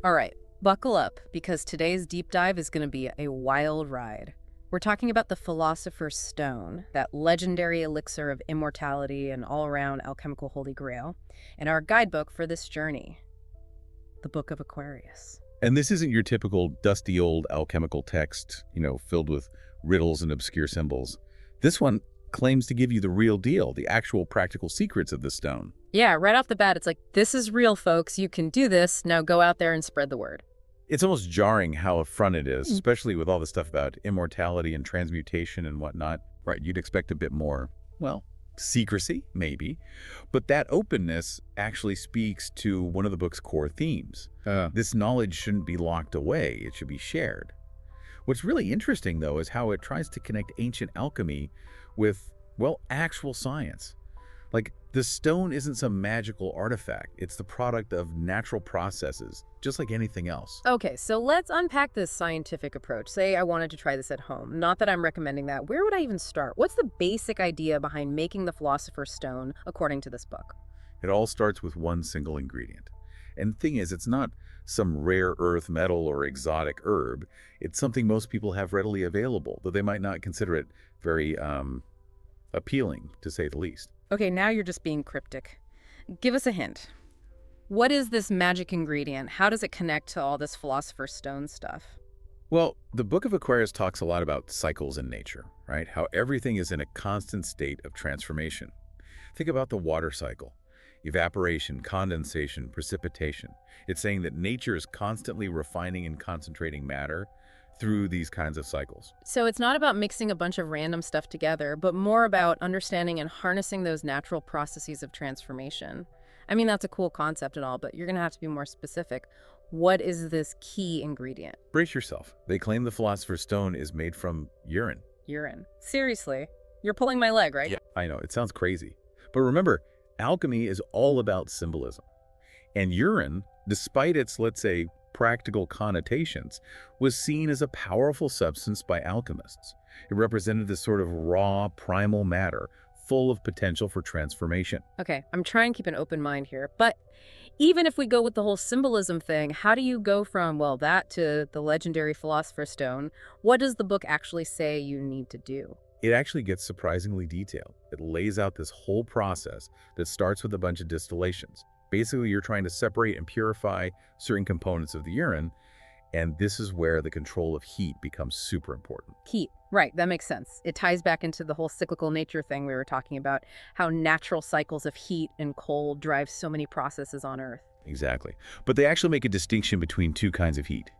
All right, buckle up because today's deep dive is going to be a wild ride. We're talking about the Philosopher's Stone, that legendary elixir of immortality and all around alchemical holy grail, and our guidebook for this journey, the Book of Aquarius. And this isn't your typical dusty old alchemical text, filled with riddles and obscure symbols. This one claims to give you the real deal, the actual practical secrets of the stone. Yeah, right off the bat, it's like, this is real, folks. You can do this. Now go out there and spread the word. It's almost jarring how upfront it is, especially with all the stuff about immortality and transmutation and whatnot. Right, you'd expect a bit more, well, secrecy, maybe. But that openness actually speaks to one of the book's core themes. This knowledge shouldn't be locked away. It should be shared. What's really interesting, though, is how it tries to connect ancient alchemy with, well, actual science. Like, the stone isn't some magical artifact. It's the product of natural processes, just like anything else. Okay, so let's unpack this scientific approach. Say I wanted to try this at home. Not that I'm recommending that. Where would I even start? What's the basic idea behind making the Philosopher's Stone, according to this book? It all starts with one single ingredient. And the thing is, it's not some rare earth metal or exotic herb. It's something most people have readily available, though they might not consider it very appealing, to say the least. Okay, now you're just being cryptic. Give us a hint. What is this magic ingredient? How does it connect to all this Philosopher's Stone stuff? Well, the Book of Aquarius talks a lot about cycles in nature, right? How everything is in a constant state of transformation. Think about the water cycle. Evaporation, condensation, precipitation. It's saying that nature is constantly refining and concentrating matter through these kinds of cycles. So it's not about mixing a bunch of random stuff together, but more about understanding and harnessing those natural processes of transformation. I mean, that's a cool concept and all, but you're going to have to be more specific. What is this key ingredient? Brace yourself. They claim the Philosopher's Stone is made from urine. Urine. Seriously? You're pulling my leg, right? Yeah, I know. It sounds crazy. But remember, alchemy is all about symbolism. And urine, despite its, let's say, practical connotations, was seen as a powerful substance by alchemists. It represented this sort of raw, primal matter, full of potential for transformation. Okay, I'm trying to keep an open mind here, but even if we go with the whole symbolism thing, how do you go from, well, that to the legendary Philosopher's Stone? What does the book actually say you need to do? It actually gets surprisingly detailed. It lays out this whole process that starts with a bunch of distillations. Basically, you're trying to separate and purify certain components of the urine, and this is where the control of heat becomes super important. Heat. Right, that makes sense. It ties back into the whole cyclical nature thing we were talking about, how natural cycles of heat and cold drive so many processes on Earth. Exactly. But they actually make a distinction between two kinds of heat.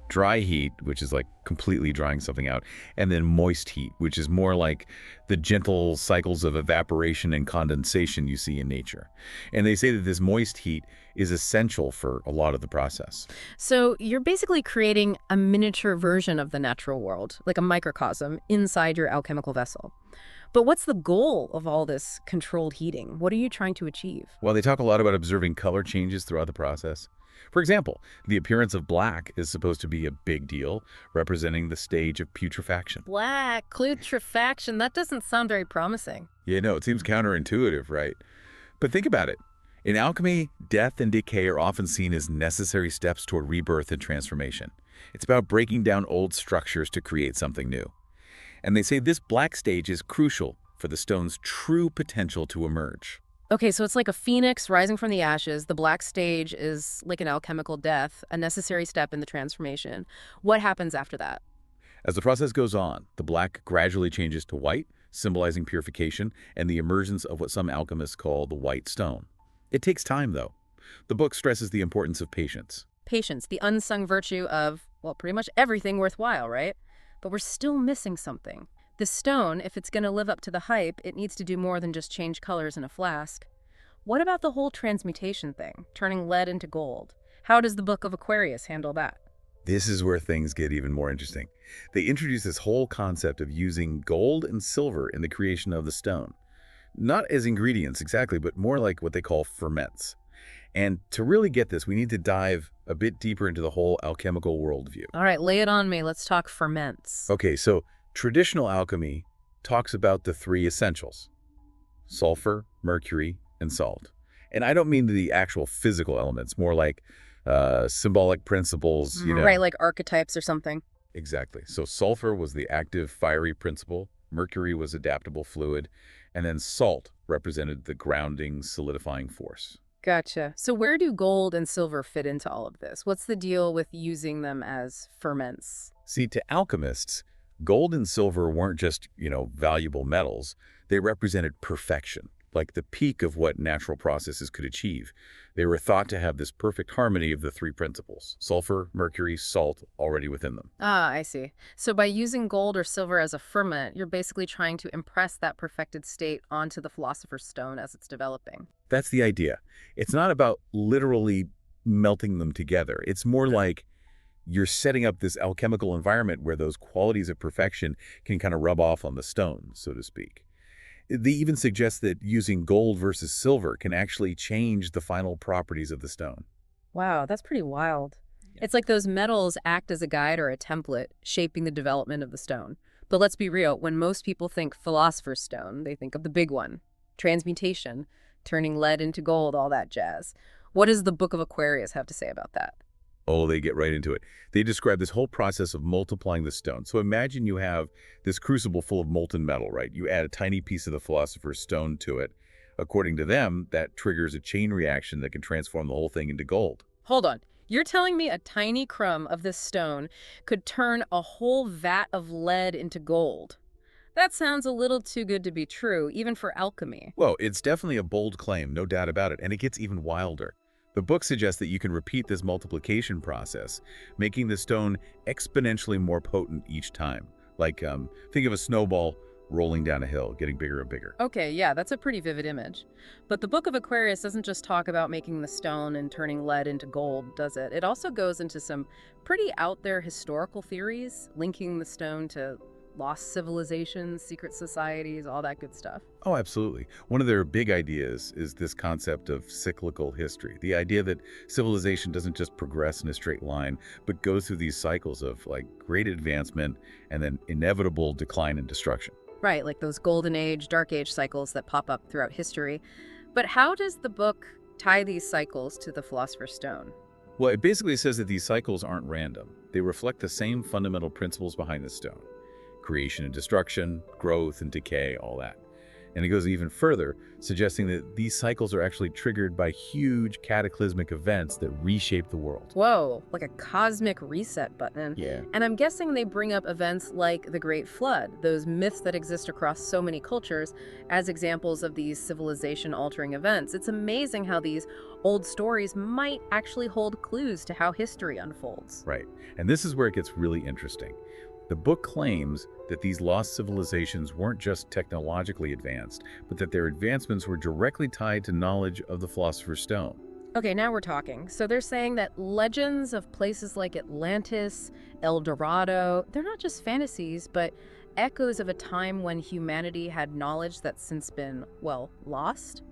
Dry heat, which is like completely drying something out, and then moist heat, which is more like the gentle cycles of evaporation and condensation you see in nature. And they say that this moist heat is essential for a lot of the process. So you're basically creating a miniature version of the natural world, like a microcosm, inside your alchemical vessel. But what's the goal of all this controlled heating? What are you trying to achieve? Well, they talk a lot about observing color changes throughout the process. For example, the appearance of black is supposed to be a big deal, representing the stage of putrefaction. Black, putrefaction, that doesn't sound very promising. Yeah, no, it seems counterintuitive, right? But think about it. In alchemy, death and decay are often seen as necessary steps toward rebirth and transformation. It's about breaking down old structures to create something new. And they say this black stage is crucial for the stone's true potential to emerge. Okay, so it's like a phoenix rising from the ashes. The black stage is like an alchemical death, a necessary step in the transformation. What happens after that? As the process goes on, the black gradually changes to white, symbolizing purification and the emergence of what some alchemists call the white stone. It takes time, though. The book stresses the importance of patience. Patience, the unsung virtue of, well, pretty much everything worthwhile, right? But we're still missing something. The stone, if it's going to live up to the hype, it needs to do more than just change colors in a flask. What about the whole transmutation thing, turning lead into gold? How does the Book of Aquarius handle that? This is where things get even more interesting. They introduce this whole concept of using gold and silver in the creation of the stone. Not as ingredients exactly, but more like what they call ferments. And to really get this, we need to dive a bit deeper into the whole alchemical worldview. All right, lay it on me. Let's talk ferments. Okay, so traditional alchemy talks about the three essentials: sulfur, mercury, and salt. And I don't mean the actual physical elements, more like symbolic principles, Right, like archetypes or something. Exactly. So sulfur was the active, fiery principle, mercury was adaptable fluid, and then salt represented the grounding, solidifying force. Gotcha. So where do gold and silver fit into all of this? What's the deal with using them as ferments? See, to alchemists, gold and silver weren't just, valuable metals. They represented perfection, like the peak of what natural processes could achieve. They were thought to have this perfect harmony of the three principles, sulfur, mercury, salt, already within them. Ah, I see. So by using gold or silver as a ferment, you're basically trying to impress that perfected state onto the Philosopher's Stone as it's developing. That's the idea. It's not about literally melting them together. It's more like you're setting up this alchemical environment where those qualities of perfection can kind of rub off on the stone, so to speak. They even suggest that using gold versus silver can actually change the final properties of the stone. Wow, that's pretty wild. Yeah. It's like those metals act as a guide or a template, shaping the development of the stone. But let's be real, when most people think Philosopher's Stone, they think of the big one, transmutation, turning lead into gold, all that jazz. What does the Book of Aquarius have to say about that? Oh, they get right into it. They describe this whole process of multiplying the stone. So imagine you have this crucible full of molten metal, right? You add a tiny piece of the Philosopher's Stone to it. According to them, that triggers a chain reaction that can transform the whole thing into gold. Hold on. You're telling me a tiny crumb of this stone could turn a whole vat of lead into gold? That sounds a little too good to be true, even for alchemy. Well, it's definitely a bold claim, no doubt about it, and it gets even wilder. The book suggests that you can repeat this multiplication process, making the stone exponentially more potent each time. Like, think of a snowball rolling down a hill, getting bigger and bigger. Okay, yeah, that's a pretty vivid image. But the Book of Aquarius doesn't just talk about making the stone and turning lead into gold, does it? It also goes into some pretty out there historical theories, linking the stone to lost civilizations, secret societies, all that good stuff. Oh, absolutely. One of their big ideas is this concept of cyclical history. The idea that civilization doesn't just progress in a straight line, but goes through these cycles of great advancement and then inevitable decline and destruction. Right, like those golden age, dark age cycles that pop up throughout history. But how does the book tie these cycles to the Philosopher's Stone? Well, it basically says that these cycles aren't random. They reflect the same fundamental principles behind the stone. Creation and destruction, growth and decay, all that. And it goes even further, suggesting that these cycles are actually triggered by huge cataclysmic events that reshape the world. Whoa, like a cosmic reset button. Yeah. And I'm guessing they bring up events like the Great Flood, those myths that exist across so many cultures, as examples of these civilization-altering events. It's amazing how these old stories might actually hold clues to how history unfolds. Right. And this is where it gets really interesting. The book claims that these lost civilizations weren't just technologically advanced, but that their advancements were directly tied to knowledge of the Philosopher's Stone. Okay, now we're talking. So they're saying that legends of places like Atlantis, El Dorado, they're not just fantasies, but echoes of a time when humanity had knowledge that's since been, well, lost?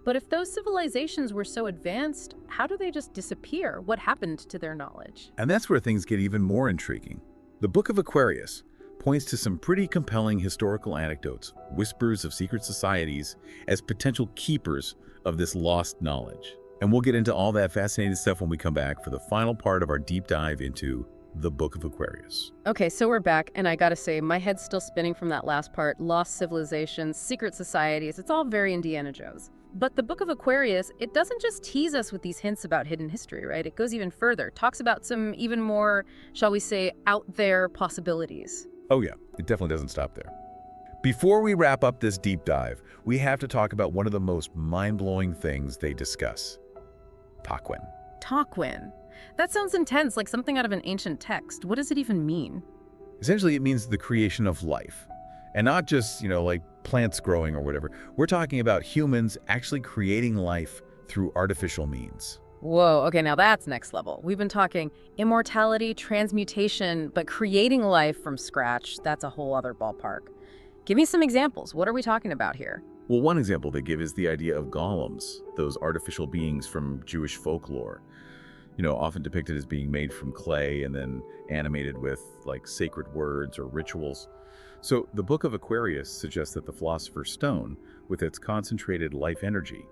But if those civilizations were so advanced, how do they just disappear? What happened to their knowledge? And that's where things get even more intriguing. The Book of Aquarius points to some pretty compelling historical anecdotes, whispers of secret societies, as potential keepers of this lost knowledge. And we'll get into all that fascinating stuff when we come back for the final part of our deep dive into the Book of Aquarius. Okay, so we're back, and I gotta say, my head's still spinning from that last part. Lost civilizations, secret societies, it's all very Indiana Jones. But the Book of Aquarius, it doesn't just tease us with these hints about hidden history, right? It goes even further, talks about some even more, shall we say, out there possibilities. Oh yeah, it definitely doesn't stop there. Before we wrap up this deep dive, we have to talk about one of the most mind-blowing things they discuss. Takwin. Takwin. That sounds intense, like something out of an ancient text. What does it even mean? Essentially, it means the creation of life. And not just, like plants growing or whatever. We're talking about humans actually creating life through artificial means. Whoa, okay, now that's next level. We've been talking immortality, transmutation, but creating life from scratch, that's a whole other ballpark. Give me some examples. What are we talking about here? Well, one example they give is the idea of golems, those artificial beings from Jewish folklore. Often depicted as being made from clay and then animated with sacred words or rituals. So the Book of Aquarius suggests that the Philosopher's Stone, with its concentrated life energy,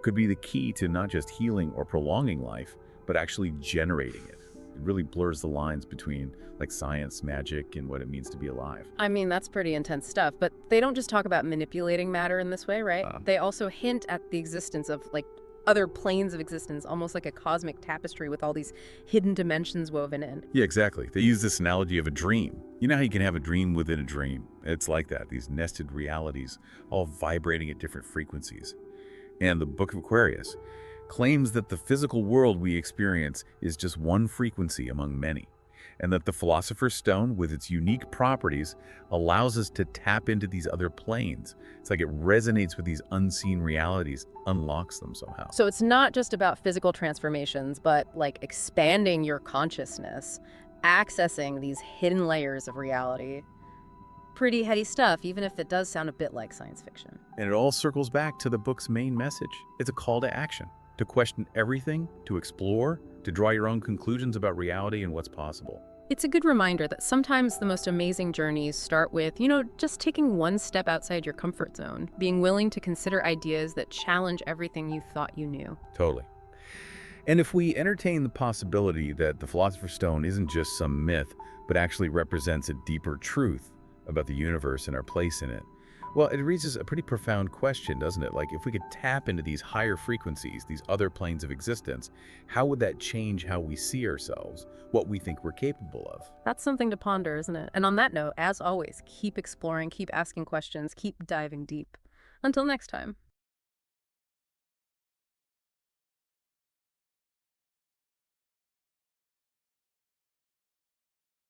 could be the key to not just healing or prolonging life, but actually generating it. It really blurs the lines between like science, magic, and what it means to be alive. I mean, that's pretty intense stuff, but they don't just talk about manipulating matter in this way, right? They also hint at the existence of, like, other planes of existence, almost like a cosmic tapestry with all these hidden dimensions woven in. Yeah, exactly. They use this analogy of a dream. You know how you can have a dream within a dream? It's like that, these nested realities, all vibrating at different frequencies. And the Book of Aquarius claims that the physical world we experience is just one frequency among many, and that the Philosopher's Stone, with its unique properties, allows us to tap into these other planes. It's like it resonates with these unseen realities, unlocks them somehow. So it's not just about physical transformations, but like expanding your consciousness, accessing these hidden layers of reality. Pretty heady stuff, even if it does sound a bit like science fiction. And it all circles back to the book's main message. It's a call to action, to question everything, to explore, to draw your own conclusions about reality and what's possible. It's a good reminder that sometimes the most amazing journeys start with, just taking one step outside your comfort zone, being willing to consider ideas that challenge everything you thought you knew. Totally. And if we entertain the possibility that the Philosopher's Stone isn't just some myth, but actually represents a deeper truth about the universe and our place in it, well, it raises a pretty profound question, doesn't it? Like, if we could tap into these higher frequencies, these other planes of existence, how would that change how we see ourselves, what we think we're capable of? That's something to ponder, isn't it? And on that note, as always, keep exploring, keep asking questions, keep diving deep. Until next time.